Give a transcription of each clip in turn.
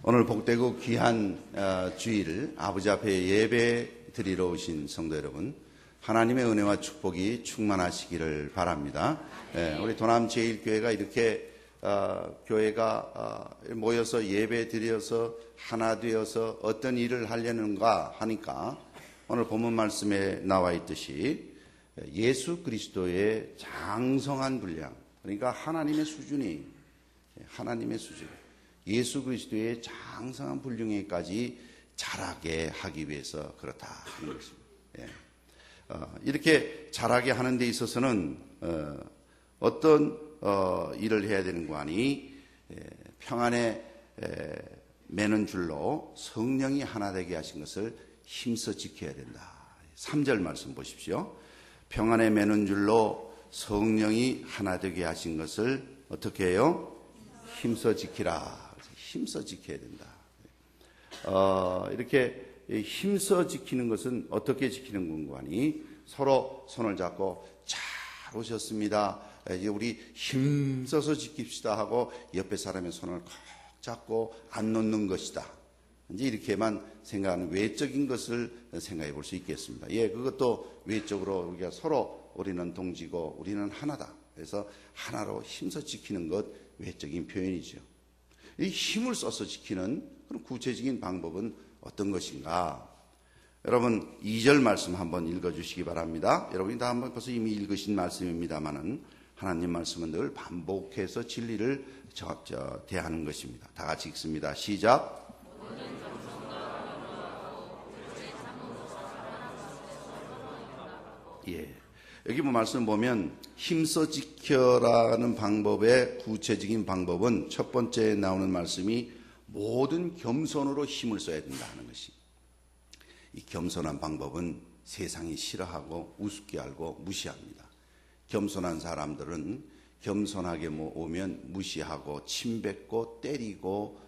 오늘 복되고 귀한 주일 아버지 앞에 예배 드리러 오신 성도 여러분, 하나님의 은혜와 축복이 충만하시기를 바랍니다. 우리 도남제일교회가 이렇게 교회가 모여서 예배 드려서 하나 되어서 어떤 일을 하려는가 하니까 오늘 본문 말씀에 나와 있듯이 예수 그리스도의 장성한 분량, 그러니까 하나님의 수준, 예수 그리스도의 장성한 분량에까지 자라게 하기 위해서 그렇다 하는 것입니다. 이렇게 자라게 하는 데 있어서는 어떤 일을 해야 되는 거 아니, 평안에 매는 줄로 성령이 하나 되게 하신 것을 힘써 지켜야 된다. 3절 말씀 보십시오. 평안에 매는 줄로 성령이 하나 되게 하신 것을 어떻게 해요? 힘써 지키라. 힘써 지켜야 된다. 이렇게 힘써 지키는 것은 어떻게 지키는 건가 하니, 서로 손을 잡고 잘 오셨습니다, 이제 우리 힘써서 지킵시다 하고 옆에 사람의 손을 꼭 잡고 안 놓는 것이다. 이제 이렇게만 생각하는 외적인 것을 생각해 볼 수 있겠습니다. 그것도 외적으로 우리가 서로 우리는 동지고 우리는 하나다. 그래서 하나로 힘써 지키는 것, 외적인 표현이죠. 이 힘을 써서 지키는 그런 구체적인 방법은 어떤 것인가? 여러분 2절 말씀 한번 읽어주시기 바랍니다. 여러분이 다 한번 벌써 이미 읽으신 말씀입니다만은 하나님 말씀은 늘 반복해서 진리를 대하는 것입니다. 다 같이 읽습니다. 시작. 여기 말씀 보면 힘써 지켜라는 방법의 구체적인 방법은 첫 번째 나오는 말씀이 모든 겸손으로 힘을 써야 된다 하는 것이. 이 겸손한 방법은 세상이 싫어하고 우습게 알고 무시합니다. 겸손한 사람들은 겸손하게 오면 무시하고 침뱉고 때리고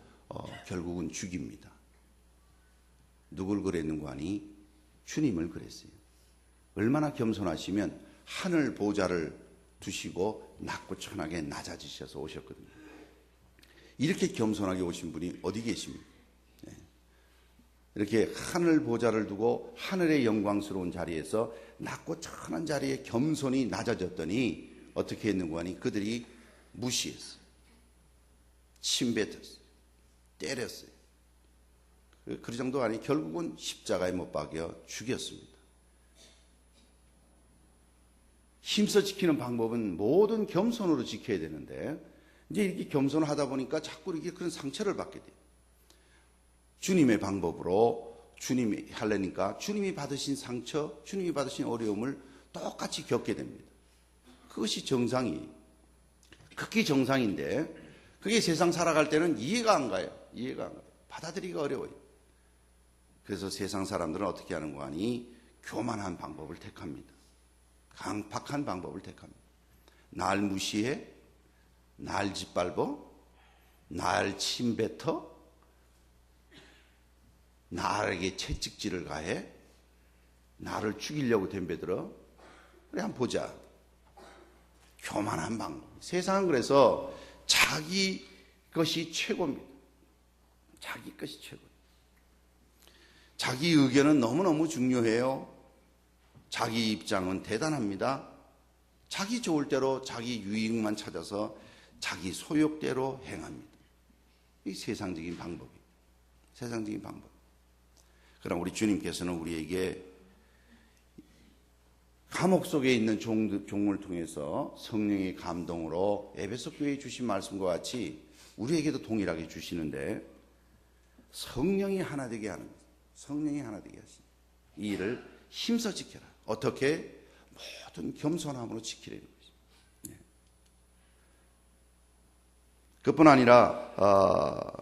결국은 죽입니다. 누굴 그랬는가 하니 주님을 그랬어요. 얼마나 겸손하시면 하늘 보좌를 두시고 낮고 천하게 낮아지셔서 오셨거든요. 이렇게 겸손하게 오신 분이 어디 계십니까? 이렇게 하늘 보좌를 두고 하늘의 영광스러운 자리에서 낮고 천한 자리에 겸손히 낮아졌더니 어떻게 했는가 하니 그들이 무시했어요. 침뱉었어요. 때렸어요. 그 정도가 아니 결국은 십자가에 못 박여 죽였습니다. 힘써 지키는 방법은 모든 겸손으로 지켜야 되는데, 이제 이렇게 겸손을 하다 보니까 자꾸 이렇게 그런 상처를 받게 돼요. 주님의 방법으로 주님이 하려니까 주님이 받으신 상처, 주님이 받으신 어려움을 똑같이 겪게 됩니다. 그것이 정상이에요. 극히 정상인데, 그게 세상 살아갈 때는 이해가 안 가요. 받아들이기가 어려워요. 그래서 세상 사람들은 어떻게 하는 거 아니? 교만한 방법을 택합니다. 강팍한 방법을 택합니다. 날 무시해? 날 짓밟아? 날 침뱉어? 나에게 채찍질을 가해? 나를 죽이려고 덤벼들어? 그래, 한번 보자. 교만한 방법. 세상은 그래서 자기 것이 최고입니다. 자기 것이 최고입니다. 자기 의견은 너무너무 중요해요. 자기 입장은 대단합니다. 자기 좋을 대로 자기 유익만 찾아서 자기 소욕대로 행합니다. 이 세상적인 방법이에요. 세상적인 방법. 그럼 우리 주님께서는 우리에게 감옥 속에 있는 종을 통해서 성령의 감동으로 에베소 교회에 주신 말씀과 같이 우리에게도 동일하게 주시는데, 성령이 하나 되게 하는 거예요. 성령이 하나 되게 하시는 이 일을 힘써 지켜라. 어떻게? 모든 겸손함으로 지키려는 것입니다. 그뿐 아니라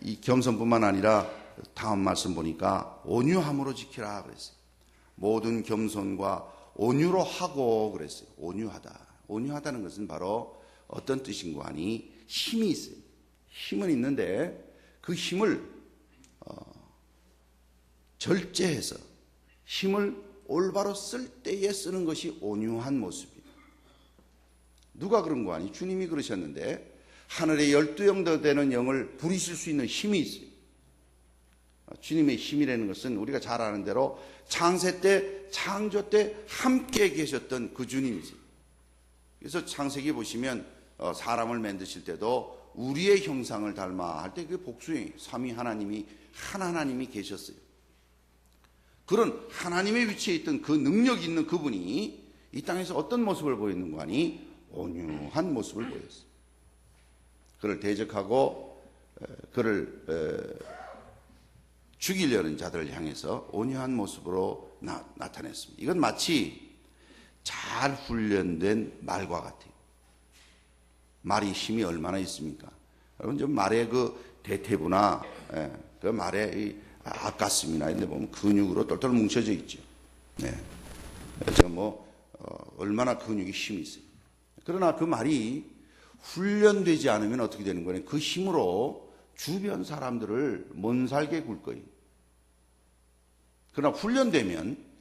이 겸손뿐만 아니라 다음 말씀 보니까 온유함으로 지키라 그랬어요. 모든 겸손과 온유로 하고 그랬어요. 온유하다는 것은 바로 어떤 뜻인가 하니 힘이 있어요. 힘은 있는데 그 힘을 절제해서 힘을 올바로 쓸 때에 쓰는 것이 온유한 모습이에요. 누가 그런 거 아니? 주님이 그러셨는데, 하늘의 12영도 되는 영을 부리실 수 있는 힘이 있어요. 주님의 힘이라는 것은 우리가 잘 아는 대로 창세 때, 창조 때 함께 계셨던 그 주님이지. 그래서 창세기 보시면 사람을 만드실 때도 우리의 형상을 닮아 할 때 그게 복수형이에요. 삼위 하나님이 한 하나님이 계셨어요. 그런 하나님의 위치에 있던 그 능력이 있는 그분이 이 땅에서 어떤 모습을 보이는 거 아니? 온유한 모습을 보였어요. 그를 대적하고 그를 죽이려는 자들을 향해서 온유한 모습으로 나타냈습니다. 이건 마치 잘 훈련된 말과 같아요. 말이 힘이 얼마나 있습니까? 여러분 좀 말의 그 대퇴부나 그 말의 아가슴이나 이런 데 보면 근육으로 똘똘 뭉쳐져 있죠. 그래서 얼마나 근육이 힘이 있어요. 그러나 그 말이 훈련되지 않으면 어떻게 되는 거예요? 그 힘으로 주변 사람들을 못 살게 굴 거예요. 그러나 훈련되면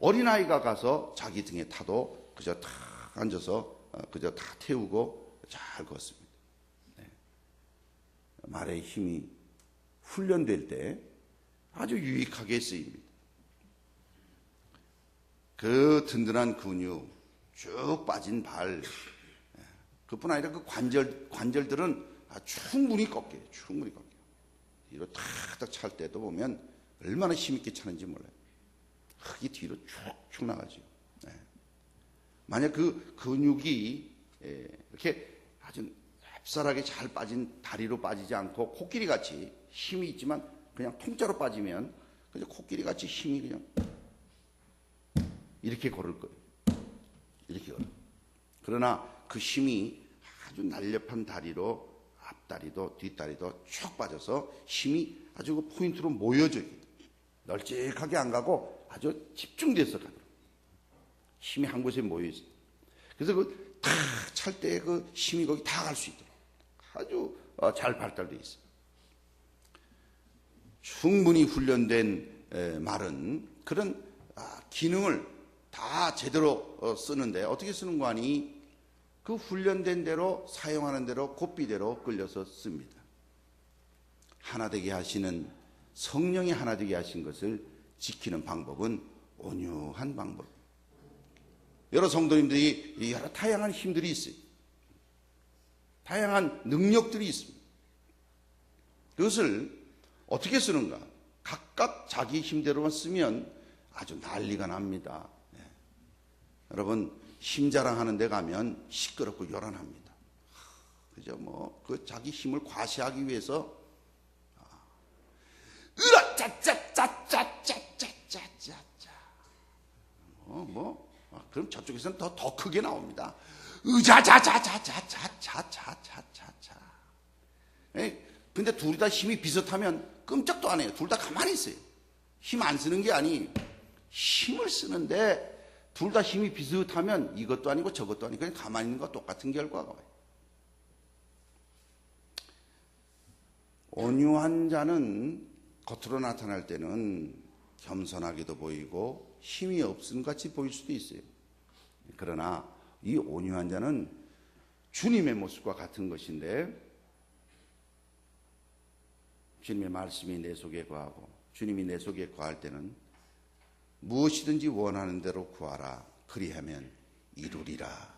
어린아이가 가서 자기 등에 타도 그저 탁 앉아서 그저 다 태우고 잘 걷습니다. 말의 힘이 훈련될 때 아주 유익하게 쓰입니다. 그 든든한 근육, 쭉 빠진 발, 그뿐 아니라 그 관절들은 충분히 꺾여요. 충분히 꺾여요. 뒤로 탁탁 찰 때도 보면 얼마나 힘있게 차는지 몰라요. 흙이 뒤로 쭉쭉 나가죠. 만약 그 근육이 이렇게 아주 흡사하게 잘 빠진 다리로 빠지지 않고 코끼리 같이 힘이 있지만 그냥 통짜로 빠지면 그냥 코끼리 같이 힘이 그냥 이렇게 걸을 거예요. 이렇게 걸어요. 그러나 그 힘이 아주 날렵한 다리로 앞다리도 뒷다리도 쭉 빠져서 힘이 아주 그 포인트로 모여져요. 널찍하게 안 가고 아주 집중돼서 가요. 힘이 한 곳에 모여 있어요. 그래서 그 탁 찰 때 그 힘이 거기 다 갈 수 있도록 아주 잘 발달되어 있어요. 충분히 훈련된 말은 그런 기능을 다 제대로 쓰는데 어떻게 쓰는 거 아니? 그 훈련된 대로 사용하는 대로 고삐대로 끌려서 씁니다. 하나 되게 하시는 성령이 하나 되게 하신 것을 지키는 방법은 온유한 방법. 여러 성도님들이 여러 다양한 힘들이 있어요. 다양한 능력들이 있습니다. 그것을 어떻게 쓰는가? 각각 자기 힘대로만 쓰면 아주 난리가 납니다. 여러분 힘 자랑하는 데 가면 시끄럽고 요란합니다. 그죠? 그 자기 힘을 과시하기 위해서 으라짜짜짜짜짜짜짜짜 그럼 저쪽에서는 더 크게 나옵니다. 으자자자자자자자자자자. 근데 둘이 다 힘이 비슷하면 끔찍도 안 해요. 둘 다 가만히 있어요. 힘 안 쓰는 게 아니 힘을 쓰는데 둘 다 힘이 비슷하면 이것도 아니고 저것도 아니고 그냥 가만히 있는 것과 똑같은 결과가 와요. 온유한 자는 겉으로 나타날 때는 겸손하게도 보이고 힘이 없음 같이 보일 수도 있어요. 그러나 이 온유한 자는 주님의 모습과 같은 것인데 주님의 말씀이 내 속에 거하고 주님이 내 속에 거할 때는 무엇이든지 원하는 대로 구하라. 그리하면 이루리라.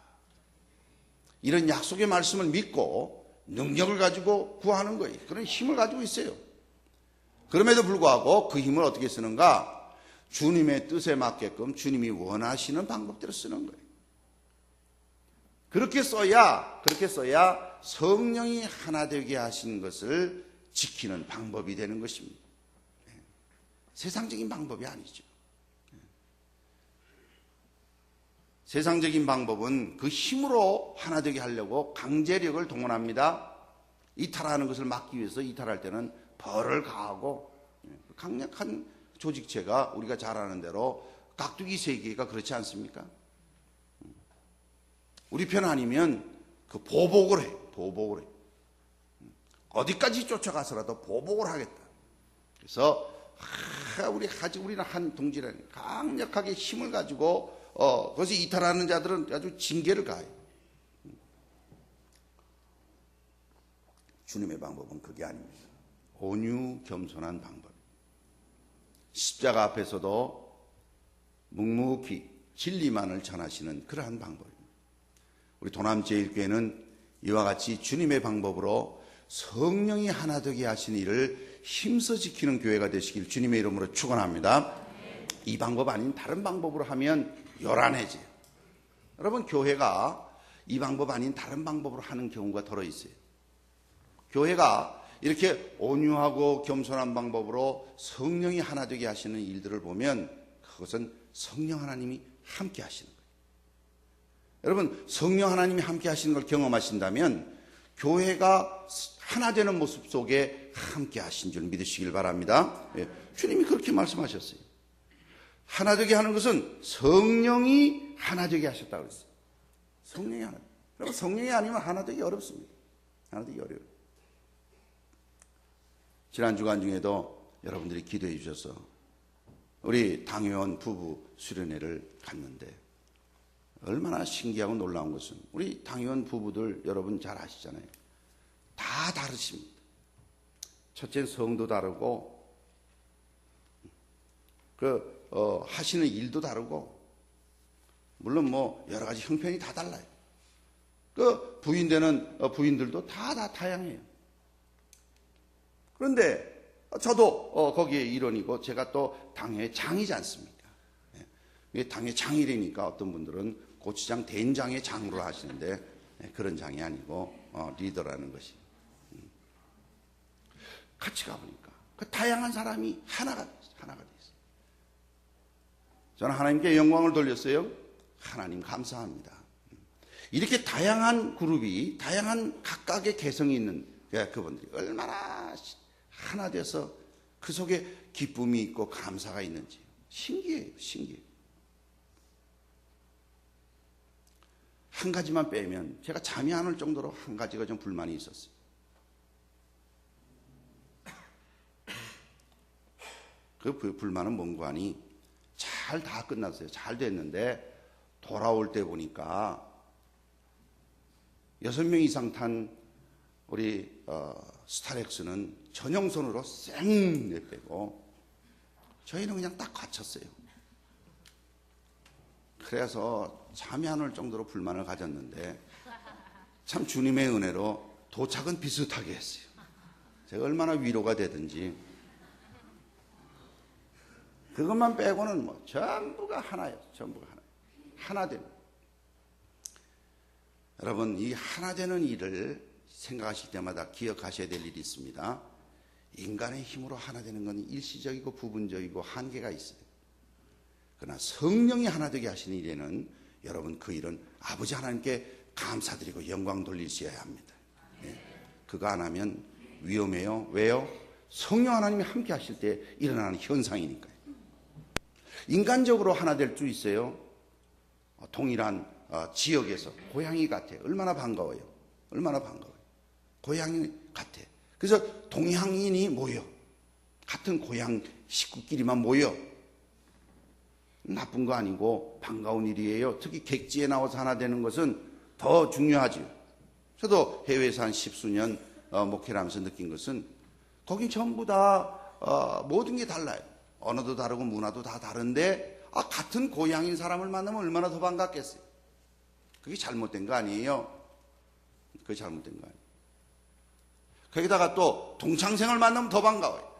이런 약속의 말씀을 믿고 능력을 가지고 구하는 거예요. 그런 힘을 가지고 있어요. 그럼에도 불구하고 그 힘을 어떻게 쓰는가? 주님의 뜻에 맞게끔 주님이 원하시는 방법대로 쓰는 거예요. 그렇게 써야 성령이 하나 되게 하신 것을 지키는 방법이 되는 것입니다. 세상적인 방법이 아니죠. 세상적인 방법은 그 힘으로 하나 되게 하려고 강제력을 동원합니다. 이탈하는 것을 막기 위해서 이탈할 때는 벌을 가하고 강력한 조직체가 우리가 잘 아는 대로 깍두기 세계가 그렇지 않습니까? 우리 편 아니면 그 보복을 해. 보복을 해. 어디까지 쫓아가서라도 보복을 하겠다. 그래서 우리는 한 동지라는 강력하게 힘을 가지고 거기서 이탈하는 자들은 아주 징계를 가해요. 주님의 방법은 그게 아닙니다. 온유 겸손한 방법. 십자가 앞에서도 묵묵히 진리만을 전하시는 그러한 방법입니다. 우리 도남제일교회는 이와 같이 주님의 방법으로 성령이 하나 되게 하시는 일을 힘써 지키는 교회가 되시길 주님의 이름으로 축원합니다. 이 방법 아닌 다른 방법으로 하면 요란해져요. 여러분, 교회가 이 방법 아닌 다른 방법으로 하는 경우가 덜어 있어요. 교회가 이렇게 온유하고 겸손한 방법으로 성령이 하나 되게 하시는 일들을 보면 그것은 성령 하나님이 함께 하시는 거예요. 여러분, 성령 하나님이 함께 하시는 걸 경험하신다면 교회가 하나 되는 모습 속에 함께 하신 줄 믿으시길 바랍니다. 예, 주님이 그렇게 말씀하셨어요. 하나 되게 하는 것은 성령이 하나 되게 하셨다고 그랬어요. 성령이 하나. 여러분, 성령이 아니면 하나 되기 어렵습니다. 하나 되기 어려워요. 지난 주간 중에도 여러분들이 기도해 주셔서 우리 당회원 부부 수련회를 갔는데 얼마나 신기하고 놀라운 것은 우리 당회원 부부들 여러분 잘 아시잖아요. 다 다르십니다. 첫째는 성도 다르고 하시는 일도 다르고 물론 뭐 여러 가지 형편이 다 달라요. 부인되는 부인들도 다 다양해요. 그런데 저도 거기에 일원이고 제가 또 당회 장이지 않습니까? 당회 장이라니까 어떤 분들은 고추장 된장의 장으로 하시는데 그런 장이 아니고 리더라는 것이. 같이 가보니까 그 다양한 사람이 하나가 돼 있어요. 저는 하나님께 영광을 돌렸어요. 하나님 감사합니다. 이렇게 다양한 그룹이 다양한 각각의 개성이 있는 그분들이 얼마나 하나 돼서 그 속에 기쁨이 있고 감사가 있는지 신기해요. 신기해요. 한 가지만 빼면 제가 잠이 안 올 정도로 한 가지가 좀 불만이 있었어요. 그 불만은 뭔고 하니 잘 다 끝났어요. 잘 됐는데 돌아올 때 보니까 6명 이상 탄 우리 스타렉스는 전용선으로 쌩 내빼고 저희는 그냥 딱 갇혔어요. 그래서 잠이 안 올 정도로 불만을 가졌는데 참 주님의 은혜로 도착은 비슷하게 했어요. 제가 얼마나 위로가 되든지 그것만 빼고는 뭐 전부가 하나예요. 전부가 하나. 하나 되는. 여러분, 이 하나 되는 일을 생각하실 때마다 기억하셔야 될 일이 있습니다. 인간의 힘으로 하나 되는 건 일시적이고 부분적이고 한계가 있어요. 그러나 성령이 하나 되게 하시는 일에는 여러분 그 일은 아버지 하나님께 감사드리고 영광 돌리셔야 합니다. 네. 그거 안 하면 위험해요. 왜요? 성령 하나님이 함께 하실 때 일어나는 현상이니까요. 인간적으로 하나 될 수 있어요. 동일한 지역에서 고향이 같아. 얼마나 반가워요. 얼마나 반가워요. 고향이 같아. 그래서 동양인이 모여. 같은 고향 식구끼리만 모여. 나쁜 거 아니고 반가운 일이에요. 특히 객지에 나와서 하나 되는 것은 더 중요하죠. 저도 해외에서 한 10수년 목회를 하면서 느낀 것은 거긴 전부 다 모든 게 달라요. 언어도 다르고 문화도 다 다른데 같은 고향인 사람을 만나면 얼마나 더 반갑겠어요. 그게 잘못된 거 아니에요. 그게 잘못된 거 아니에요. 거기다가 또 동창생을 만나면 더 반가워요.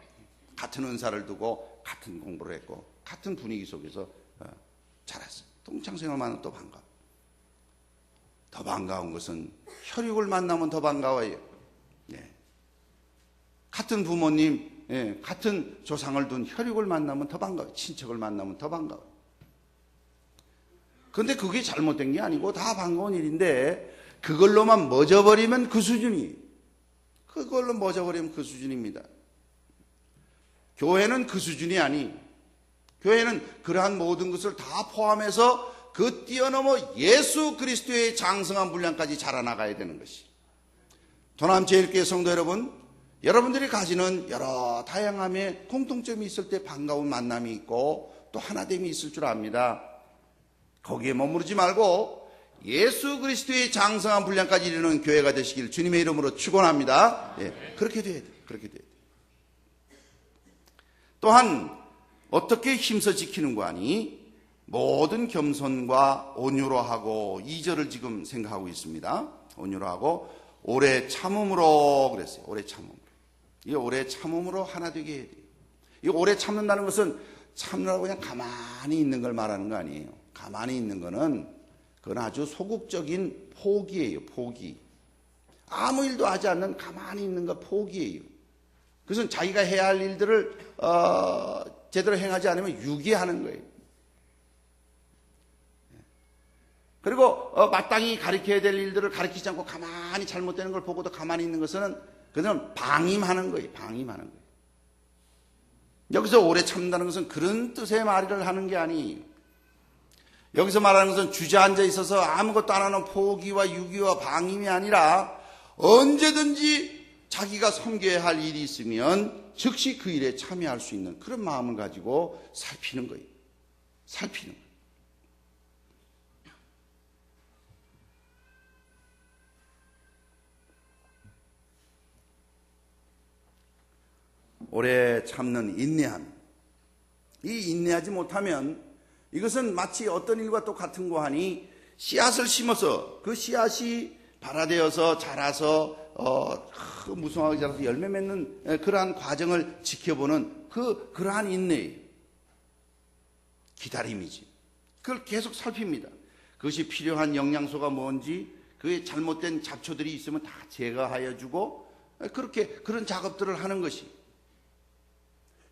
같은 은사를 두고 같은 공부를 했고 같은 분위기 속에서 자랐어요. 동창생을 만나면 또 반가워요. 더 반가운 것은 혈육을 만나면 더 반가워요. 네. 같은 부모님, 같은 조상을 둔 혈육을 만나면 더 반가워요. 친척을 만나면 더 반가워요. 그런데 그게 잘못된 게 아니고 다 반가운 일인데 그걸로만 멎어버리면 그 수준이, 그걸로 멎어버리면 그 수준입니다. 교회는 그 수준이 아니, 교회는 그러한 모든 것을 다 포함해서 그 뛰어넘어 예수 그리스도의 장성한 분량까지 자라나가야 되는 것이. 도남제일교회 성도 여러분, 여러분들이 가지는 여러 다양함의 공통점이 있을 때 반가운 만남이 있고 또 하나됨이 있을 줄 압니다. 거기에 머무르지 말고 예수 그리스도의 장성한 분량까지 이르는 교회가 되시길 주님의 이름으로 축원합니다. 예, 그렇게 돼야 돼요. 그렇게 돼야 돼요. 또한 어떻게 힘써 지키는 거 하니 모든 겸손과 온유로 하고 2절을 지금 생각하고 있습니다. 온유로 하고 오래 참음으로 그랬어요. 오래 참음으로. 이 오래 참음으로 하나 되게 해야 돼요. 이 오래 참는다는 것은 참느라고 그냥 가만히 있는 걸 말하는 거 아니에요. 가만히 있는 거는 그건 아주 소극적인 포기예요. 포기. 아무 일도 하지 않는 가만히 있는 거 포기예요. 그것은 자기가 해야 할 일들을 제대로 행하지 않으면 유기하는 거예요. 그리고 마땅히 가르쳐야 될 일들을 가르치지 않고 가만히 잘못되는 걸 보고도 가만히 있는 것은 그냥 방임하는 거예요. 방임하는 거예요. 여기서 오래 참는다는 것은 그런 뜻의 말을 하는 게 아니에요. 여기서 말하는 것은 주저앉아 있어서 아무것도 안 하는 포기와 유기와 방임이 아니라 언제든지 자기가 섬겨야 할 일이 있으면 즉시 그 일에 참여할 수 있는 그런 마음을 가지고 살피는 거예요. 살피는 거예요. 오래 참는 인내함. 이 인내하지 못하면 이것은 마치 어떤 일과 똑같은 거 하니 씨앗을 심어서 그 씨앗이 발화되어서 자라서 무성하게 자라서 열매 맺는 그러한 과정을 지켜보는 그러한 인내예요. 기다림이지. 그걸 계속 살핍니다. 그것이 필요한 영양소가 뭔지 그의 잘못된 잡초들이 있으면 다 제거하여 주고 그렇게 그런 작업들을 하는 것이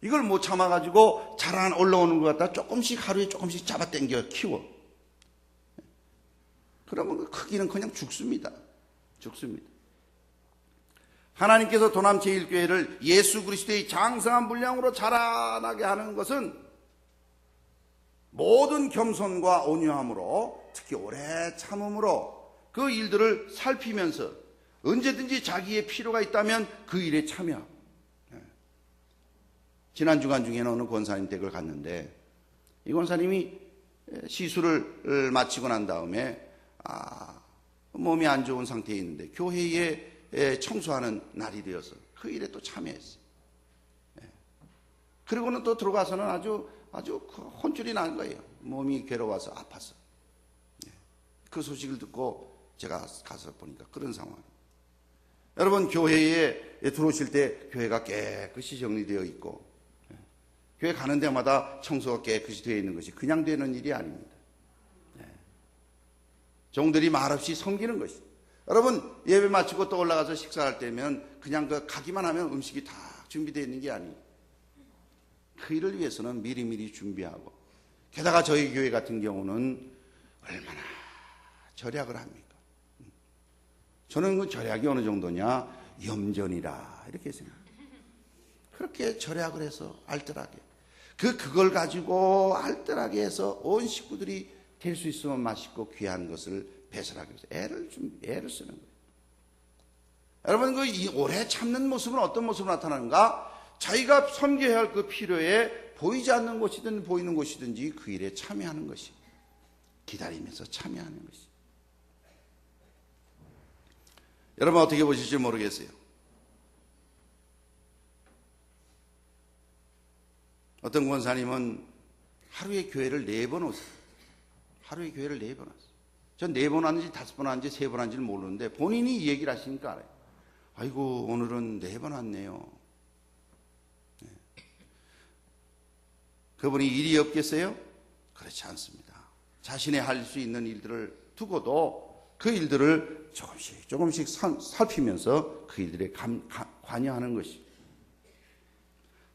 이걸 못 참아가지고 자라 올라오는 것 같다 조금씩 하루에 조금씩 잡아당겨 키워. 그러면 그 크기는 그냥 죽습니다. 죽습니다. 하나님께서 도남 제1교회를 예수 그리스도의 장성한 분량으로 자라나게 하는 것은 모든 겸손과 온유함으로 특히 오래 참음으로 그 일들을 살피면서 언제든지 자기의 필요가 있다면 그 일에 참여하고 지난 주간 중에는 어느 권사님 댁을 갔는데 이 권사님이 시술을 마치고 난 다음에 몸이 안 좋은 상태에 있는데 교회에 청소하는 날이 되어서 그 일에 또 참여했어요. 그리고는 또 들어가서는 아주 혼쭐이 난 거예요. 몸이 괴로워서 아파서. 그 소식을 듣고 제가 가서 보니까 그런 상황. 여러분 교회에 들어오실 때 교회가 깨끗이 정리되어 있고 교회 가는 데마다 청소가 깨끗이 되어 있는 것이 그냥 되는 일이 아닙니다. 종들이 말없이 섬기는 것이. 여러분 예배 마치고 또 올라가서 식사할 때면 그냥 가기만 하면 음식이 다 준비되어 있는 게 아니에요. 그 일을 위해서는 미리미리 준비하고 게다가 저희 교회 같은 경우는 얼마나 절약을 합니까? 저는 그 절약이 어느 정도냐 염전이라 이렇게 생각합니다. 그렇게 절약을 해서 알뜰하게 그걸 가지고 알뜰하게 해서 온 식구들이 될 수 있으면 맛있고 귀한 것을 배설하기 위해서 애를 쓰는 거예요. 여러분 이 오래 참는 모습은 어떤 모습으로 나타나는가? 자기가 섬겨야 할 그 필요에 보이지 않는 곳이든 보이는 곳이든지 그 일에 참여하는 것이 기다리면서 참여하는 것이. 여러분 어떻게 보실지 모르겠어요. 어떤 권사님은 하루에 교회를 4번 오세요. 하루에 교회를 4번 왔어요. 전 4번 왔는지 5번 왔는지 3번 왔는지를 모르는데 본인이 이 얘기를 하시니까 알아요. 아이고 오늘은 4번 왔네요. 네. 그분이 일이 없겠어요? 그렇지 않습니다. 자신의 할 수 있는 일들을 두고도 그 일들을 조금씩 살피면서 그 일들에 관여하는 것이.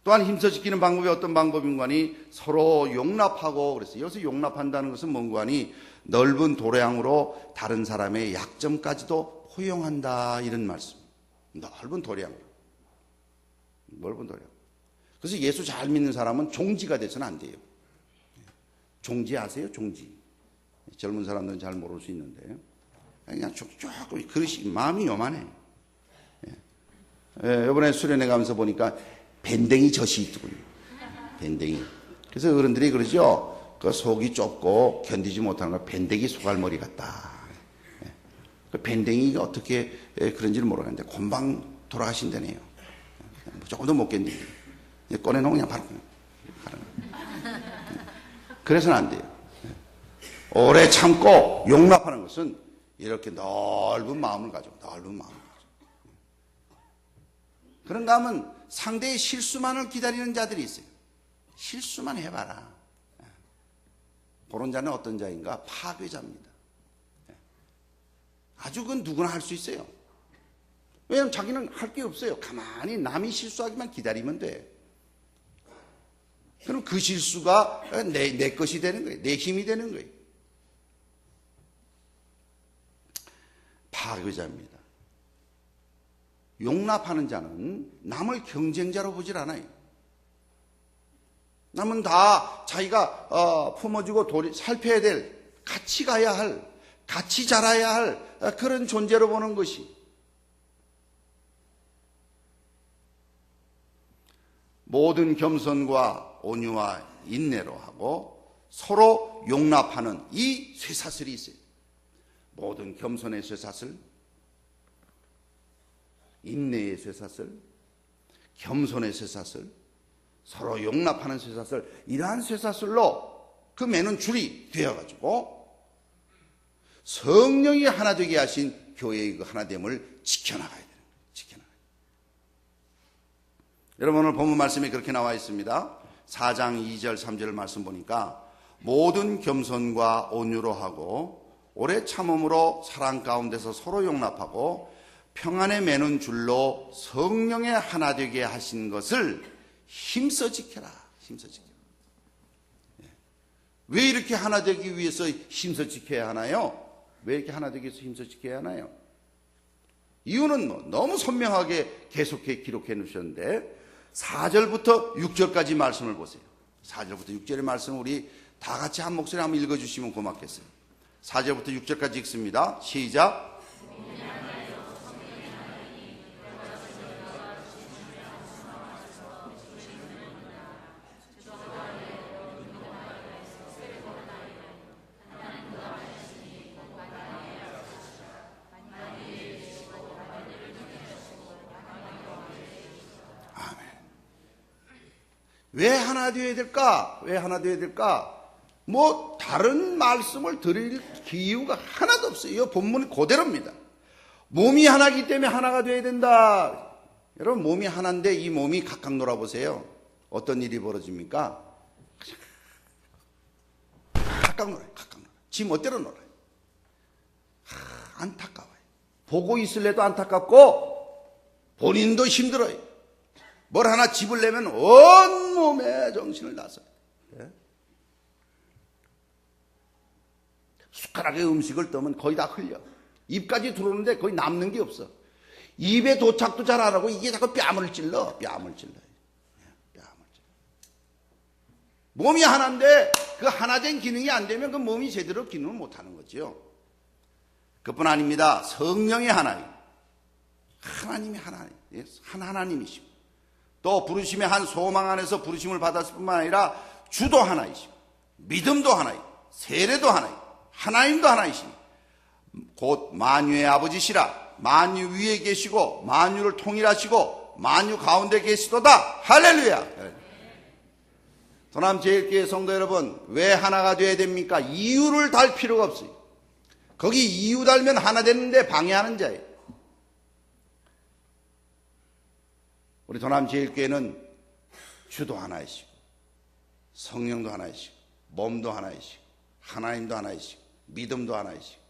또한 힘써 지키는 방법이 어떤 방법인가니 서로 용납하고 그랬어요. 여기서 용납한다는 것은 뭔가 하니 넓은 도량으로 다른 사람의 약점까지도 포용한다 이런 말씀. 넓은 도량. 넓은 도량. 그래서 예수 잘 믿는 사람은 종지가 돼서는 안 돼요. 종지 아세요? 종지. 젊은 사람들은 잘 모를 수 있는데 그냥 조금 그릇이 마음이 요만해. 이번에 수련회 가면서 보니까 밴댕이 젖이 있더군요. 밴댕이. 그래서 어른들이 그러죠. 그 속이 좁고 견디지 못하는 거 밴댕이 소갈머리 같다. 그 밴댕이가 어떻게 그런지는 모르겠는데 금방 돌아가신다네요. 조금도 못 견디게. 꺼내놓으면 그냥 바로 가는. 그래서는 안 돼요. 오래 참고 용납하는 것은 이렇게 넓은 마음을 가지고, 넓은 마음을 가지고. 그런가 하면 상대의 실수만을 기다리는 자들이 있어요. 실수만 해봐라. 그런 자는 어떤 자인가? 파괴자입니다. 아주 그건 누구나 할 수 있어요. 왜냐하면 자기는 할 게 없어요. 가만히 남이 실수하기만 기다리면 돼. 그럼 그 실수가 내 것이 되는 거예요. 내 힘이 되는 거예요. 파괴자입니다. 용납하는 자는 남을 경쟁자로 보질 않아요. 남은 다 자기가 품어주고 살펴야 될, 같이 가야 할, 같이 자라야 할 그런 존재로 보는 것이, 모든 겸손과 온유와 인내로 하고 서로 용납하는 이 쇠사슬이 있어요. 모든 겸손의 쇠사슬, 인내의 쇠사슬, 겸손의 쇠사슬, 서로 용납하는 쇠사슬, 이러한 쇠사슬로 그 매는 줄이 되어가지고 성령이 하나 되게 하신 교회의 그 하나됨을 지켜나가야 돼요. 지켜나가야 돼요. 여러분, 오늘 본문 말씀에 그렇게 나와 있습니다. 4장 2절 3절 말씀 보니까 모든 겸손과 온유로 하고 오래 참음으로 사랑 가운데서 서로 용납하고 평안에 매는 줄로 성령의 하나 되게 하신 것을 힘써 지켜라. 힘써 지켜라. 왜 이렇게 하나 되기 위해서 힘써 지켜야 하나요? 왜 이렇게 하나 되기 위해서 힘써 지켜야 하나요? 이유는 너무 선명하게 계속해 기록해 놓으셨는데 4절부터 6절까지 말씀을 보세요. 4절부터 6절의 말씀 우리 다 같이 한 목소리 한번 읽어주시면 고맙겠어요. 4절부터 6절까지 읽습니다. 시작. 왜 하나 되어야 될까? 왜 하나 되어야 될까? 뭐 다른 말씀을 드릴 기회가 하나도 없어요. 이 본문 그대로입니다. 몸이 하나이기 때문에 하나가 되어야 된다. 여러분, 몸이 하나인데 이 몸이 각각 놀아보세요. 어떤 일이 벌어집니까? 각각 놀아요. 각각 놀아요. 지 멋대로 놀아요. 안타까워요. 보고 있을래도 안타깝고 본인도 힘들어요. 뭘 하나 집으려면 온 몸에 정신을 다써요. 숟가락에 음식을 떠면 거의 다 흘려. 입까지 들어오는데 거의 남는 게 없어. 입에 도착도 잘 안 하고 이게 자꾸 뺨을 찔러. 뺨을 찔러요. 뺨을 찔러. 몸이 하나인데 그 하나된 기능이 안 되면 그 몸이 제대로 기능을 못 하는 거죠. 그뿐 아닙니다. 성령이 하나님. 하나님이 하나님. 한 하나님이시고 또 부르심의 한 소망 안에서 부르심을 받았을 뿐만 아니라 주도 하나이시고 믿음도 하나이고 세례도 하나이고 하나님도 하나이시니 곧 만유의 아버지시라. 만유 위에 계시고 만유를 통일하시고 만유 가운데 계시도다. 할렐루야. 도남제일교회 성도 여러분, 왜 하나가 되어야 됩니까? 이유를 달 필요가 없어요. 거기 이유 달면 하나 되는데 방해하는 자예요. 우리 도남제일교회는 주도 하나이시고 성령도 하나이시고 몸도 하나이시고 하나님도 하나이시고 믿음도 하나이시고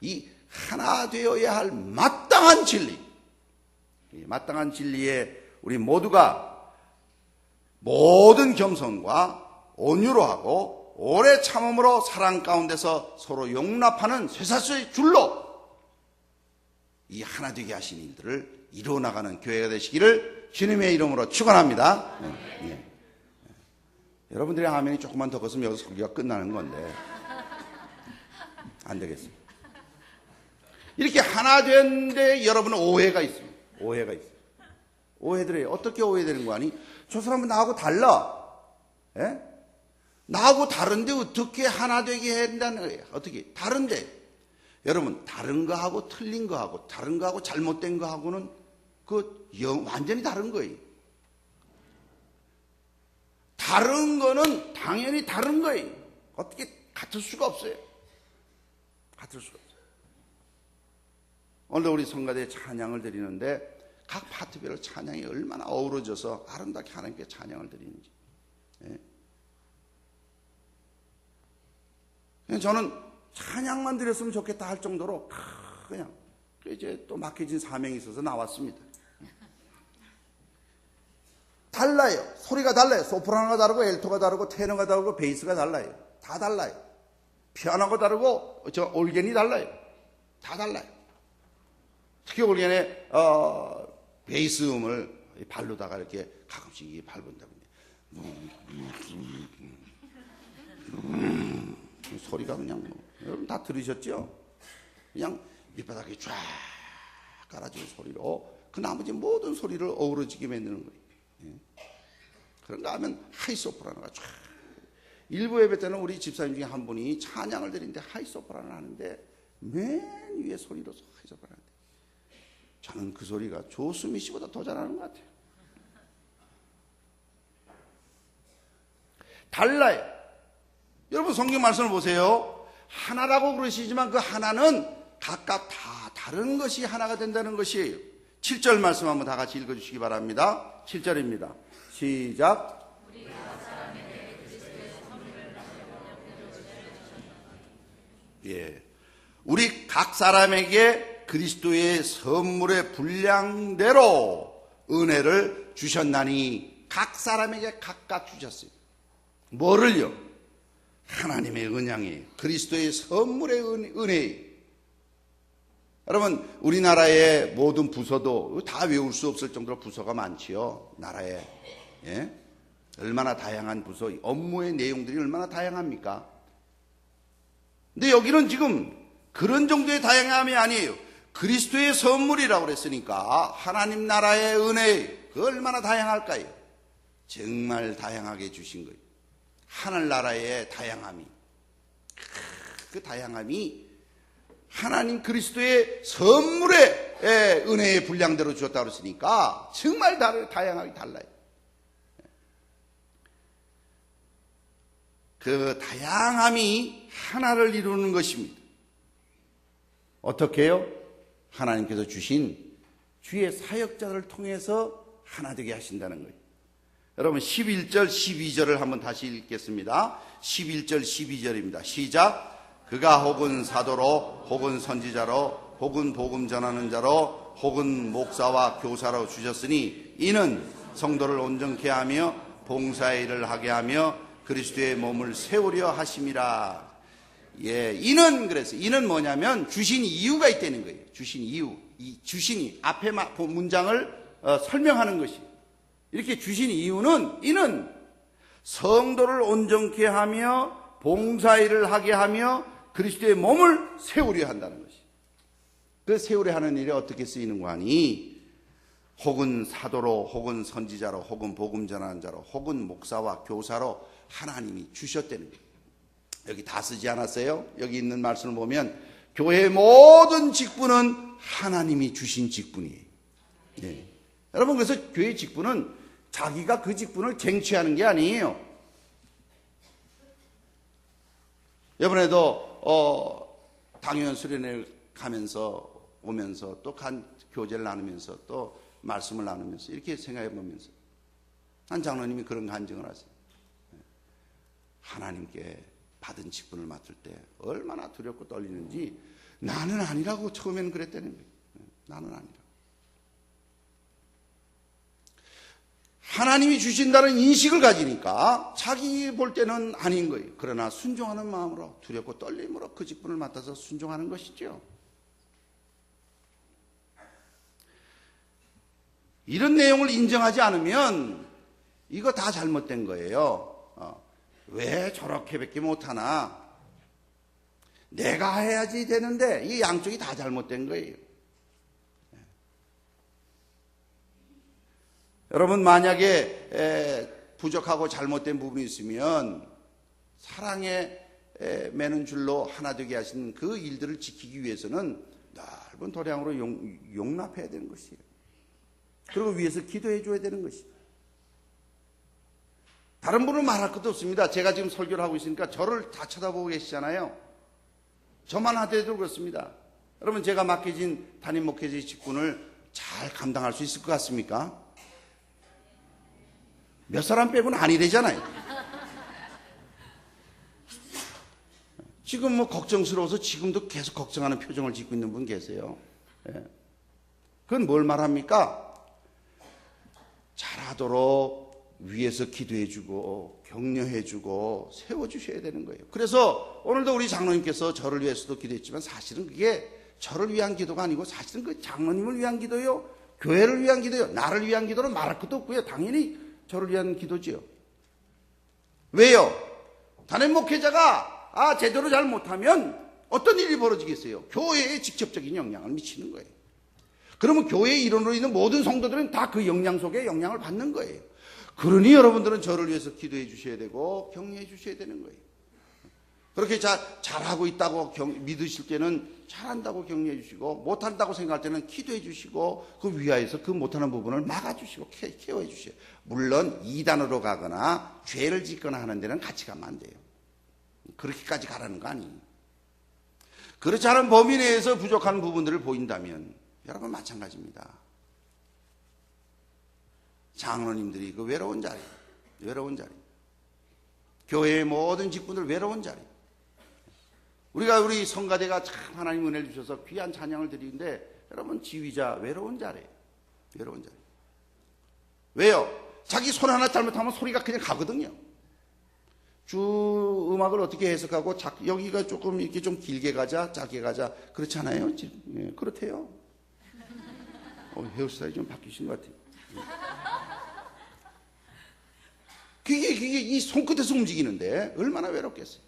이 하나 되어야 할 마땅한 진리, 이 마땅한 진리에 우리 모두가 모든 겸손과 온유로 하고 오래 참음으로 사랑 가운데서 서로 용납하는 쇠사슬의 줄로 이 하나 되게 하신 일들을 이루어나가는 교회가 되시기를 주님의 이름으로 축원합니다. 네. 여러분들의 아멘이 조금만 더 컸으면 여기서 설교가 끝나는 건데 안 되겠습니다. 이렇게 하나 되는데 여러분은 오해가 있습니다. 오해가 있어요. 오해들이에요. 어떻게 오해되는 거 아니? 저 사람은 나하고 달라. 예? 나하고 다른데 어떻게 하나 되게 해야 된다는 거예요. 어떻게? 다른데. 여러분, 다른 거하고 틀린 거하고 다른 거하고 잘못된 거하고는 완전히 다른 거예요. 다른 거는 당연히 다른 거예요. 어떻게 같을 수가 없어요. 같을 수가 없어요. 오늘 우리 성가대에 찬양을 드리는데 각 파트별로 찬양이 얼마나 어우러져서 아름답게 하나님께 찬양을 드리는지. 예? 저는 찬양만 드렸으면 좋겠다 할 정도로 그냥 이제 또 맡겨진 사명이 있어서 나왔습니다. 달라요. 소리가 달라요. 소프라노가 다르고 엘토가 다르고 테너가 다르고 베이스가 달라요. 다 달라요. 피아노가 다르고 올겐이 달라요. 다 달라요. 특히 올겐의 베이스 음을 발로다가 이렇게 가끔씩 밟은다고. 소리가 그냥 여러분 다 들으셨죠? 그냥 밑바닥에 쫙 깔아주는 소리로 그 나머지 모든 소리를 어우러지게 만드는 거예요. 그런가 하면 하이소프라노가 쫙. 일부 예배 때는 우리 집사님 중에 한 분이 찬양을 드리는데 하이소프라노를 하는데 맨 위에 소리로 하이소프라노 하는데 저는 그 소리가 조수미 씨보다 더 잘하는 것 같아요. 달라요. 여러분 성경 말씀을 보세요. 하나라고 그러시지만 그 하나는 각각 다 다른 것이 하나가 된다는 것이에요. 7절 말씀 한번 다 같이 읽어주시기 바랍니다. 7절입니다. 시작. 예, 우리 각 사람에게 그리스도의 선물의 분량대로 은혜를 주셨나니 각 사람에게 각각 주셨어요. 뭐를요? 하나님의 은양이에요. 그리스도의 선물의 은혜예요. 여러분 우리나라의 모든 부서도 다 외울 수 없을 정도로 부서가 많지요. 나라에. 예? 얼마나 다양한 부서, 업무의 내용들이 얼마나 다양합니까? 근데 여기는 지금 그런 정도의 다양함이 아니에요. 그리스도의 선물이라고 그랬으니까 하나님 나라의 은혜, 그 얼마나 다양할까요? 정말 다양하게 주신 거예요. 하늘나라의 다양함이, 그 다양함이 하나님 그리스도의 선물의 은혜의 분량대로 주었다고 그랬으니까 정말 다양하게 달라요. 그 다양함이 하나를 이루는 것입니다. 어떻게 해요? 하나님께서 주신 주의 사역자를 통해서 하나 되게 하신다는 거예요. 여러분 11절 12절을 한번 다시 읽겠습니다. 11절 12절입니다. 시작. 그가 혹은 사도로 혹은 선지자로 혹은 복음 전하는 자로 혹은 목사와 교사로 주셨으니 이는 성도를 온전케 하며 봉사의 일을 하게 하며 그리스도의 몸을 세우려 하심이라. 예, 이는 그래서 이는 뭐냐면 주신 이유가 있다는 거예요. 주신 이유, 이 주신이 앞에 문장을 설명하는 것이 이렇게 주신 이유는 이는 성도를 온전케 하며 봉사일을 하게 하며 그리스도의 몸을 세우려 한다는 것이. 그 세우려 하는 일에 어떻게 쓰이는가 하니 혹은 사도로 혹은 선지자로 혹은 복음 전하는 자로 혹은 목사와 교사로 하나님이 주셨다는 거예요. 여기 다 쓰지 않았어요? 여기 있는 말씀을 보면 교회의 모든 직분은 하나님이 주신 직분이에요. 네. 여러분 그래서 교회 직분은 자기가 그 직분을 쟁취하는 게 아니에요. 이번에도 당연 수련회 가면서 오면서 또 교제를 나누면서 또 말씀을 나누면서 이렇게 생각해 보면서 한 장로님이 그런 간증을 하세요. 하나님께 받은 직분을 맡을 때 얼마나 두렵고 떨리는지 나는 아니라고 처음에는 그랬다는 거예요. 나는 아니라고. 하나님이 주신다는 인식을 가지니까 자기 볼 때는 아닌 거예요. 그러나 순종하는 마음으로 두렵고 떨림으로 그 직분을 맡아서 순종하는 것이죠. 이런 내용을 인정하지 않으면 이거 다 잘못된 거예요. 왜 저렇게밖에 못하나? 내가 해야지 되는데 이 양쪽이 다 잘못된 거예요. 여러분 만약에 부족하고 잘못된 부분이 있으면 사랑의 매는 줄로 하나 되게 하신 그 일들을 지키기 위해서는 넓은 도량으로 용납해야 되는 것이에요. 그리고 위에서 기도해 줘야 되는 것이에요. 다른 분은 말할 것도 없습니다. 제가 지금 설교를 하고 있으니까 저를 다 쳐다보고 계시잖아요. 저만 하더라도 그렇습니다. 여러분, 제가 맡겨진 담임 목회자의 직분을 잘 감당할 수 있을 것 같습니까? 몇 사람 빼고는 아니래잖아요. 지금 뭐 걱정스러워서 지금도 계속 걱정하는 표정을 짓고 있는 분 계세요. 그건 뭘 말합니까? 잘하도록 위에서 기도해주고 격려해주고 세워주셔야 되는 거예요. 그래서 오늘도 우리 장로님께서 저를 위해서도 기도했지만 사실은 그게 저를 위한 기도가 아니고 사실은 그 장로님을 위한 기도요, 교회를 위한 기도요, 나를 위한 기도는 말할 것도 없고요. 당연히 저를 위한 기도지요. 왜요? 담임 목회자가 제대로 잘 못하면 어떤 일이 벌어지겠어요? 교회에 직접적인 영향을 미치는 거예요. 그러면 교회의 일원으로 있는 모든 성도들은 다 그 영향 속에 영향을 받는 거예요. 그러니 여러분들은 저를 위해서 기도해 주셔야 되고 격려해 주셔야 되는 거예요. 그렇게 잘하고 있다고 믿으실 때는 잘한다고 격려해 주시고, 못한다고 생각할 때는 기도해 주시고, 그 위하여서 그 못하는 부분을 막아주시고 케어해 주셔요. 물론 이단으로 가거나 죄를 짓거나 하는 데는 같이 가면 안 돼요. 그렇게까지 가라는 거 아니에요. 그렇지 않은 범위 내에서 부족한 부분들을 보인다면 여러분 마찬가지입니다. 장로님들이 그 외로운 자리, 교회의 모든 직분들 외로운 자리. 우리 성가대가 참 하나님 은혜를 주셔서 귀한 찬양을 드리는데 여러분 지휘자 외로운 자리예요. 외로운 자리. 왜요? 자기 손 하나 잘못하면 소리가 그냥 가거든요. 주 음악을 어떻게 해석하고 여기가 조금 이렇게 좀 길게 가자, 짧게 가자, 그렇지 않아요? 예, 그렇대요. 헤어스타일이 좀 바뀌신 것 같아요. 그게 이 손끝에서 움직이는데 얼마나 외롭겠어요.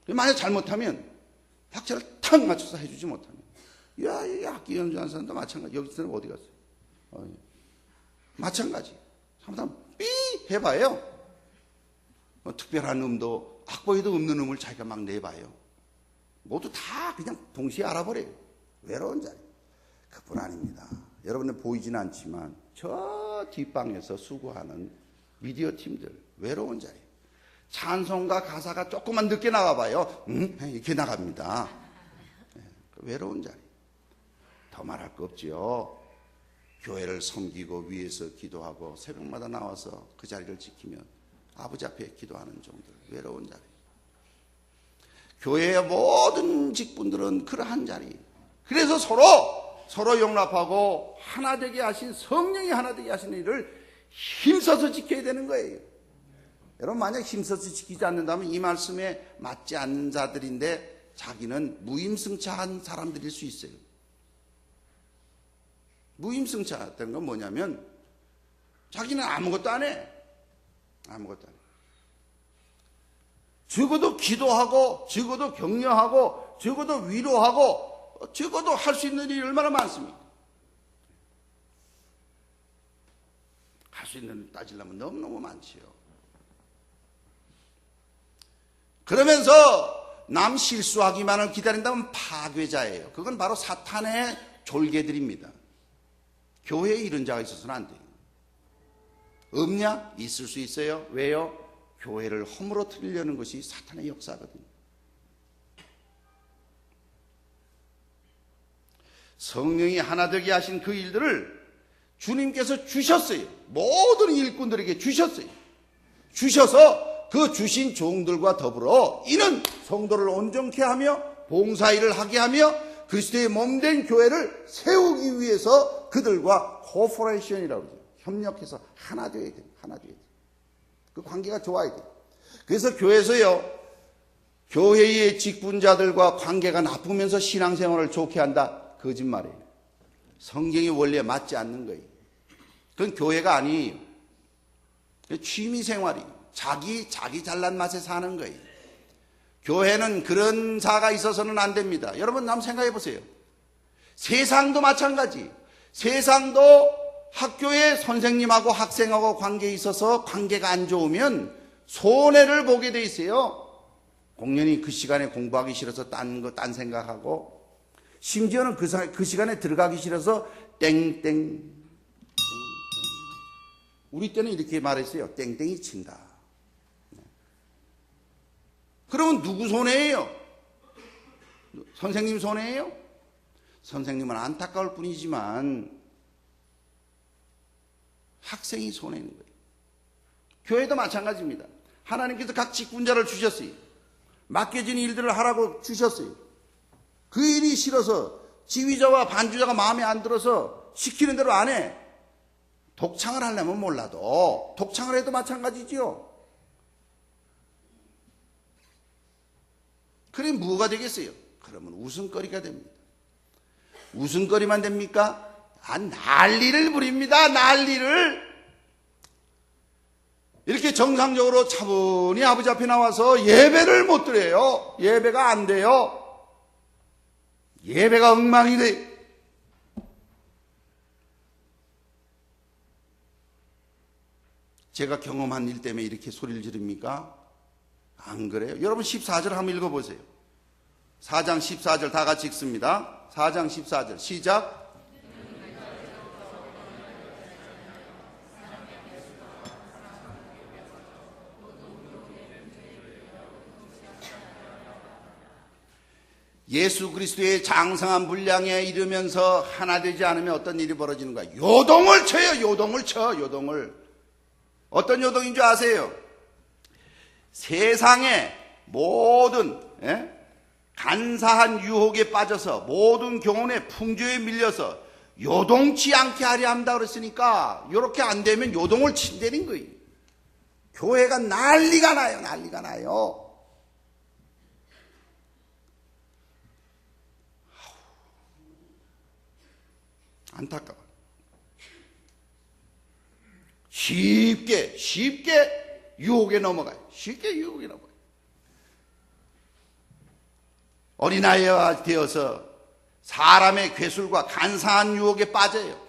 만약 잘못하면 박자를 탁 맞춰서 해주지 못하면, 이 악기 연주하는 사람도 마찬가지. 여기 사람 어디 갔어요? 마찬가지. 한번 삐 해봐요. 특별한 음도 악보에도 없는 음을 자기가 막 내봐요. 모두 다 그냥 동시에 알아버려요. 외로운 자리. 그뿐 아닙니다. 여러분은 보이진 않지만 저 뒷방에서 수고하는 미디어 팀들 외로운 자리. 찬송가 가사가 조금만 늦게 나가봐요. 이렇게 나갑니다. 외로운 자리. 더 말할 거 없지요. 교회를 섬기고 위에서 기도하고 새벽마다 나와서 그 자리를 지키면 아버지 앞에 기도하는 정도로 외로운 자리. 교회의 모든 직분들은 그러한 자리. 그래서 서로 용납하고 하나 되게 하신, 성령이 하나 되게 하시는 일을 힘써서 지켜야 되는 거예요. 여러분, 만약 힘써서 지키지 않는다면 이 말씀에 맞지 않는 자들인데 자기는 무임승차한 사람들일 수 있어요. 무임승차했다는 건 뭐냐면 자기는 아무것도 안 해. 아무것도 안 해. 적어도 기도하고, 적어도 격려하고, 적어도 위로하고, 적어도 할 수 있는 일이 얼마나 많습니까? 할 수 있는 일 따지려면 너무너무 많지요. 그러면서 남 실수하기만을 기다린다면 파괴자예요. 그건 바로 사탄의 졸개들입니다. 교회에 이런 자가 있어서는 안 돼요. 없냐? 있을 수 있어요. 왜요? 교회를 허물어뜨리려는 것이 사탄의 역사거든요. 성령이 하나 되게 하신 그 일들을 주님께서 주셨어요. 모든 일꾼들에게 주셨어요. 주셔서 그 주신 종들과 더불어 이는 성도를 온전케 하며 봉사일을 하게 하며 그리스도의 몸된 교회를 세우기 위해서 그들과 코퍼레이션이라고 그러죠. 협력해서 하나 되어야 돼요. 하나 되어야 돼요. 그 관계가 좋아야 돼요. 그래서 교회에서요, 교회의 직분자들과 관계가 나쁘면서 신앙생활을 좋게 한다. 거짓말이에요. 성경의 원리에 맞지 않는 거예요. 그건 교회가 아니에요. 취미생활이에요. 자기 잘난 맛에 사는 거예요. 교회는 그런 자가 있어서는 안 됩니다. 여러분 한번 생각해 보세요. 세상도 마찬가지. 세상도 학교에 선생님하고 학생하고 관계에 있어서 관계가 안 좋으면 손해를 보게 돼 있어요. 공연히 그 시간에 공부하기 싫어서 딴 생각하고, 심지어는 그 시간에 들어가기 싫어서 땡땡. 우리 때는 이렇게 말했어요. 땡땡이 친다. 그러면 누구 손해예요? 선생님 손해예요? 선생님은 안타까울 뿐이지만 학생이 손해인 거예요. 교회도 마찬가지입니다. 하나님께서 각 직분자를 주셨어요. 맡겨진 일들을 하라고 주셨어요. 그 일이 싫어서 지휘자와 반주자가 마음에 안 들어서 시키는 대로 안 해. 독창을 하려면 몰라도 독창을 해도 마찬가지지요. 그래 뭐가 되겠어요? 그러면 웃음거리가 됩니다. 웃음거리만 됩니까? 난리를 부립니다. 난리를. 이렇게 정상적으로 차분히 아버지 앞에 나와서 예배를 못 드려요. 예배가 안 돼요. 예배가 엉망이 돼. 제가 경험한 일 때문에 이렇게 소리를 지릅니까? 안 그래요? 여러분 14절 한번 읽어보세요. 4장 14절 다 같이 읽습니다. 4장 14절 시작. 예수 그리스도의 장성한 분량에 이르면서 하나 되지 않으면 어떤 일이 벌어지는 거야? 요동을 쳐요. 요동을 쳐. 요동을. 어떤 요동인 줄 아세요? 세상의 모든 간사한 유혹에 빠져서 모든 교훈의 풍조에 밀려서 요동치 않게 하려 한다 그랬으니까 이렇게 안 되면 요동을 친다는 거예요. 교회가 난리가 나요. 난리가 나요. 안타까워. 쉽게 유혹에 넘어가요. 쉽게 유혹에 넘어가요. 어린아이가 되어서 사람의 괴술과 간사한 유혹에 빠져요.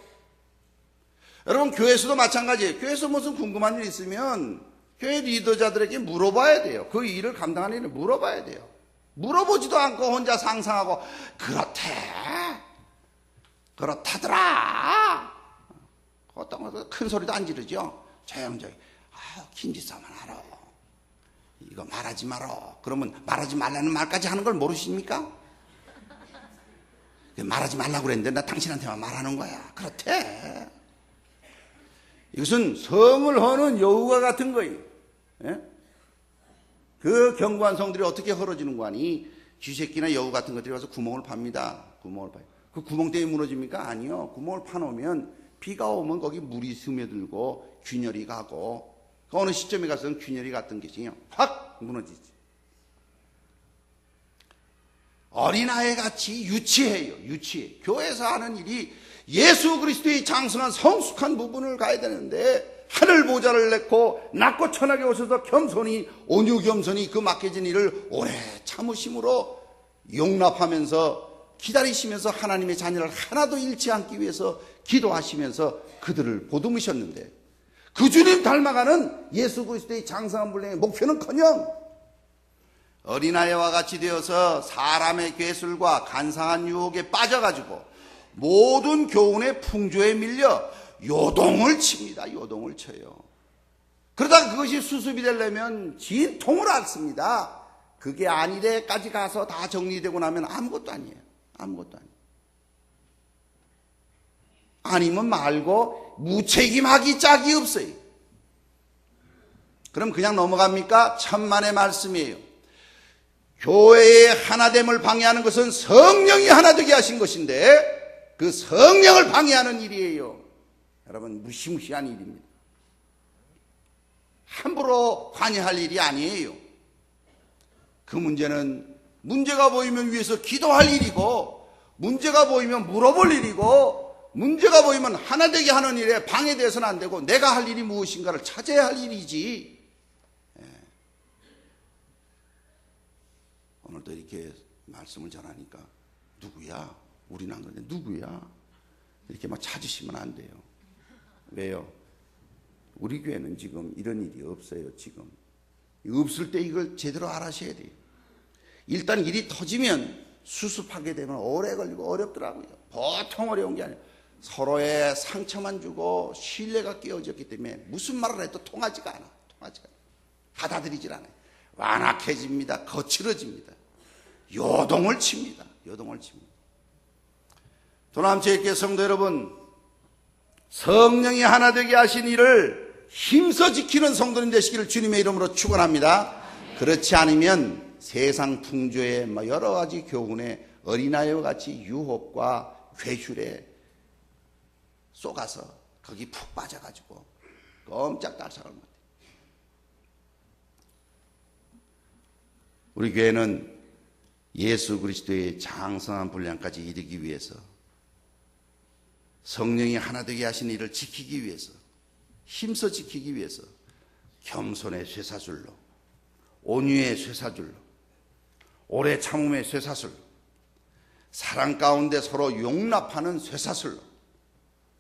여러분 교회에서도 마찬가지예요. 교회에서 무슨 궁금한 일 있으면 교회 리더자들에게 물어봐야 돼요. 그 일을 감당하는 일을 물어봐야 돼요. 물어보지도 않고 혼자 상상하고 그렇다더라. 어떤 것도 큰 소리도 안 지르죠. 조용조용히 긴짓싸만 하러 이거 말하지 마라. 그러면 말하지 말라는 말까지 하는 걸 모르십니까? 말하지 말라고 그랬는데 나 당신한테만 말하는 거야. 그렇대. 이것은 성을 허는 여우가 같은 거예요. 예? 그 견고한 성들이 어떻게 헐어지는 거 아니? 쥐새끼나 여우 같은 것들이 와서 구멍을 팝니다. 구멍을 파요. 그 구멍 때문에 무너집니까? 아니요. 구멍을 파놓으면 비가 오면 거기 물이 스며들고 균열이 가고 그 어느 시점에 가서는 균열이 갔던 것이 확 무너지지. 어린아이 같이 유치해요. 유치해. 교회에서 하는 일이 예수 그리스도의 장성한 성숙한 부분을 가야 되는데 하늘 보좌를 내고 낮고 천하게 오셔서 겸손히 온유 겸손히 그 맡겨진 일을 오래 참으심으로 용납하면서 기다리시면서 하나님의 자녀를 하나도 잃지 않기 위해서 기도하시면서 그들을 보듬으셨는데 그 주님 닮아가는 예수 그리스도의 장성한 분량의 목표는커녕 어린아이와 같이 되어서 사람의 괴술과 간사한 유혹에 빠져가지고 모든 교훈의 풍조에 밀려 요동을 칩니다. 요동을 쳐요. 그러다가 그것이 수습이 되려면 진통을 앓습니다. 그게 아니래까지 가서 다 정리되고 나면 아무것도 아니에요. 아무것도 아니에요. 아니면 말고 무책임하기 짝이 없어요. 그럼 그냥 넘어갑니까? 천만의 말씀이에요. 교회의 하나됨을 방해하는 것은 성령이 하나되게 하신 것인데 그 성령을 방해하는 일이에요. 여러분 무시무시한 일입니다. 함부로 관여할 일이 아니에요. 그 문제는 문제가 보이면 위해서 기도할 일이고 문제가 보이면 물어볼 일이고 문제가 보이면 하나되게 하는 일에 방해돼서는 안 되고 내가 할 일이 무엇인가를 찾아야 할 일이지. 오늘도 이렇게 말씀을 전하니까 누구야? 우리는 안 그런데 누구야? 이렇게 막 찾으시면 안 돼요. 왜요? 우리 교회는 지금 이런 일이 없어요. 지금 없을 때 이걸 제대로 알아셔야 돼요. 일단 일이 터지면 수습하게 되면 오래 걸리고 어렵더라고요. 보통 어려운 게 아니에요. 서로의 상처만 주고 신뢰가 깨어졌기 때문에 무슨 말을 해도 통하지가 않아. 받아들이질 않아요. 완악해집니다. 거칠어집니다. 요동을 칩니다. 도남체육회 성도 여러분, 성령이 하나 되게 하신 일을 힘써 지키는 성도님 되시기를 주님의 이름으로 축원합니다. 그렇지 않으면 세상 풍조의 여러 가지 교훈에 어린아이와 같이 유혹과 괴술에 쏘가서 거기 푹 빠져가지고 꼼짝달싹을 못해. 우리 교회는 예수 그리스도의 장성한 분량까지 이르기 위해서, 성령이 하나 되게 하신 일을 지키기 위해서, 힘써 지키기 위해서 겸손의 쇠사슬로, 온유의 쇠사슬로, 오래 참음의 쇠사슬로, 사랑 가운데 서로 용납하는 쇠사슬로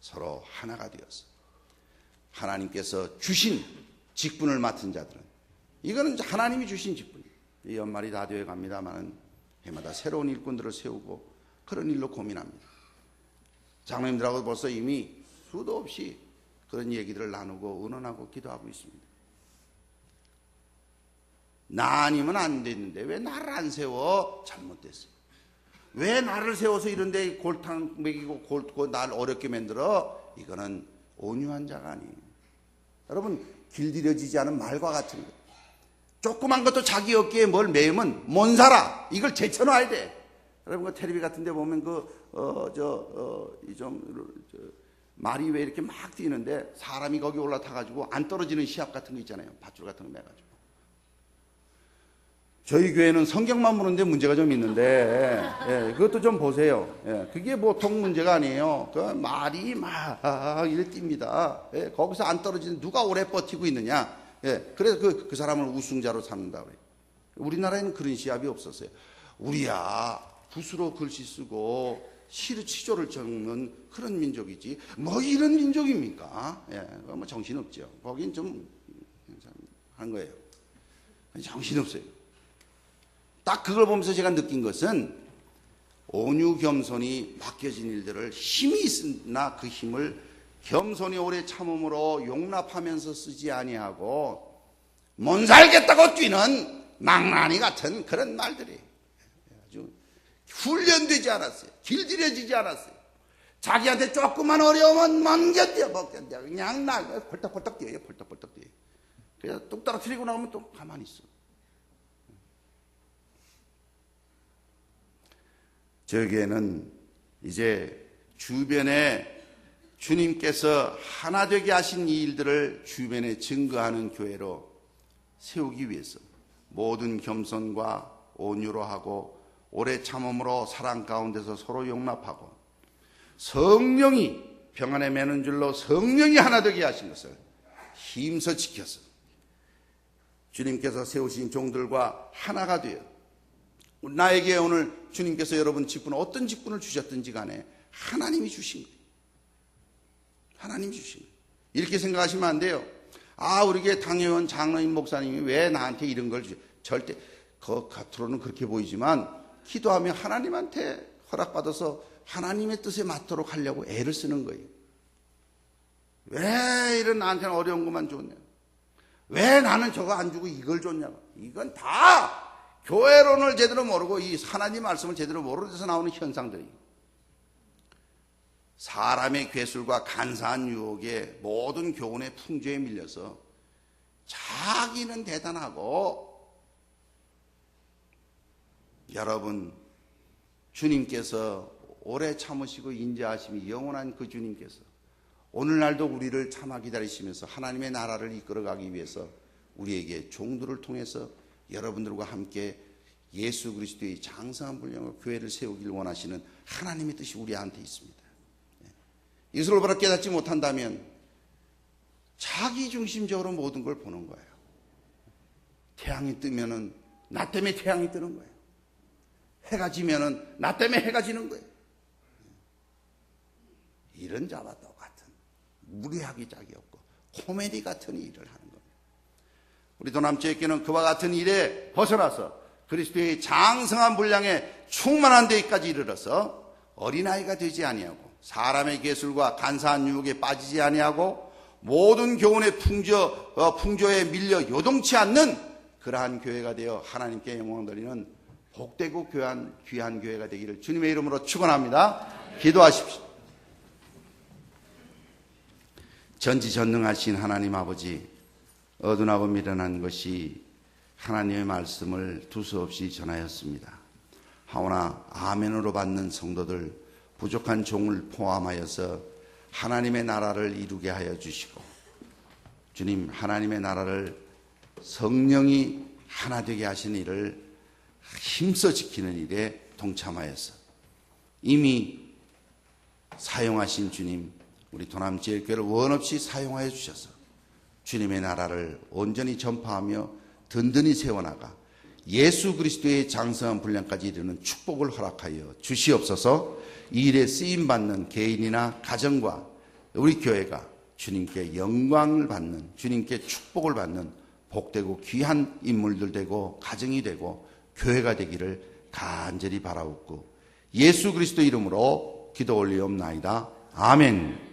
서로 하나가 되어서 하나님께서 주신 직분을 맡은 자들은, 이거는 하나님이 주신 직분이에요. 이 연말이 다 되어 갑니다만 해마다 새로운 일꾼들을 세우고 그런 일로 고민합니다. 장로님들하고 벌써 이미 수도 없이 그런 얘기들을 나누고 의논하고 기도하고 있습니다. 나 아니면 안 되는데 왜 나를 안 세워? 잘못됐어요. 왜 나를 세워서 이런데 골탕 먹이고 나를 어렵게 만들어? 이거는 온유한 자가 아니에요. 여러분, 길들여지지 않은 말과 같은 거. 조그만 것도 자기 어깨에 뭘 매으면 못 살아. 이걸 제쳐놔야 돼. 여러분, 그 텔레비 같은 데 보면 말이 왜 이렇게 막 뛰는데 사람이 거기 올라타가지고 안 떨어지는 시합 같은 거 있잖아요. 밧줄 같은 거 매가지고. 저희 교회는 성경만 보는데 문제가 좀 있는데, 그것도 좀 보세요. 그게 보통 문제가 아니에요. 그 말이 막 이래 뜁니다. 거기서 안 떨어지는 누가 오래 버티고 있느냐. 그래서 그 사람을 우승자로 삼는다 그래요. 우리나라에는 그런 시합이 없었어요. 우리야 붓으로 글씨 쓰고 시를 치조를 적는 그런 민족이지 뭐 이런 민족입니까? 뭐 정신없죠. 거긴 좀 한 거예요. 정신없어요. 딱 그걸 보면서 제가 느낀 것은 온유 겸손이 맡겨진 일들을 힘이 있으나 그 힘을 겸손히 오래 참음으로 용납하면서 쓰지 아니하고 못 살겠다고 뛰는 망나니 같은 그런 말들이 아주 훈련되지 않았어요. 길들여지지 않았어요. 자기한테 조금만 어려우면 못 견뎌, 못 견뎌. 그냥 펄떡펄떡 뛰어요. 펄떡펄떡 뛰어요. 그래서 뚝 떨어뜨리고 나오면 또 가만히 있어. 저기에는 이제 주변에 주님께서 하나 되게 하신 이 일들을 주변에 증거하는 교회로 세우기 위해서 모든 겸손과 온유로 하고 오래 참음으로 사랑 가운데서 서로 용납하고 성령이 평안에 매는 줄로 성령이 하나 되게 하신 것을 힘써 지켜서 주님께서 세우신 종들과 하나가 되어 나에게 오늘 주님께서 여러분 직분 어떤 직분을 주셨든지 간에 하나님이 주신 거예요. 하나님이 주신 거예요. 이렇게 생각하시면 안 돼요. 우리 교회 당회원 장로님 목사님이 왜 나한테 이런 걸 주죠? 절대 그 겉으로는 그렇게 보이지만 기도하며 하나님한테 허락받아서 하나님의 뜻에 맞도록 하려고 애를 쓰는 거예요. 왜 이런 나한테는 어려운 것만 줬냐? 왜 나는 저거 안 주고 이걸 줬냐고. 이건 다 교회론을 제대로 모르고 이 하나님 말씀을 제대로 모르는 데서 나오는 현상들이에요. 사람의 괴술과 간사한 유혹에 모든 교훈의 풍조에 밀려서 자기는 대단하고 여러분 주님께서 오래 참으시고 인자하심이 영원한 그 주님께서 오늘날도 우리를 참아 기다리시면서 하나님의 나라를 이끌어가기 위해서 우리에게 종들을 통해서 여러분들과 함께 예수 그리스도의 장성한 분량으로 교회를 세우길 원하시는 하나님의 뜻이 우리한테 있습니다. 이것을 올바로 깨닫지 못한다면 자기중심적으로 모든 걸 보는 거예요. 태양이 뜨면은 나 때문에 태양이 뜨는 거예요. 해가 지면은 나 때문에 해가 지는 거예요. 이런 자와 똑같은 무례하기 짝이 없고 코미디 같은 일을 하는 겁니다. 우리 도남체육회는 그와 같은 일에 벗어나서 그리스도의 장성한 분량에 충만한 데까지 이르러서 어린아이가 되지 아니하고 사람의 계술과 간사한 유혹에 빠지지 아니하고 모든 교훈의 풍조에 밀려 요동치 않는 그러한 교회가 되어 하나님께 영광을 돌리는 복되고 귀한 교회가 되기를 주님의 이름으로 축원합니다. 기도하십시오. 전지전능하신 하나님 아버지, 어둔하고 미련한 것이 하나님의 말씀을 두서없이 전하였습니다. 하오나 아멘으로 받는 성도들, 부족한 종을 포함하여서 하나님의 나라를 이루게 하여 주시고, 주님, 하나님의 나라를 성령이 하나 되게 하신 일을 힘써 지키는 일에 동참하여서 이미 사용하신 주님, 우리 도남지역교회를 원없이 사용하여 주셔서 주님의 나라를 온전히 전파하며 든든히 세워나가 예수 그리스도의 장성한 분량까지 이르는 축복을 허락하여 주시옵소서. 이 일에 쓰임받는 개인이나 가정과 우리 교회가 주님께 영광을 받는, 주님께 축복을 받는 복되고 귀한 인물들 되고 가정이 되고 교회가 되기를 간절히 바라옵고 예수 그리스도 이름으로 기도 올리옵나이다. 아멘.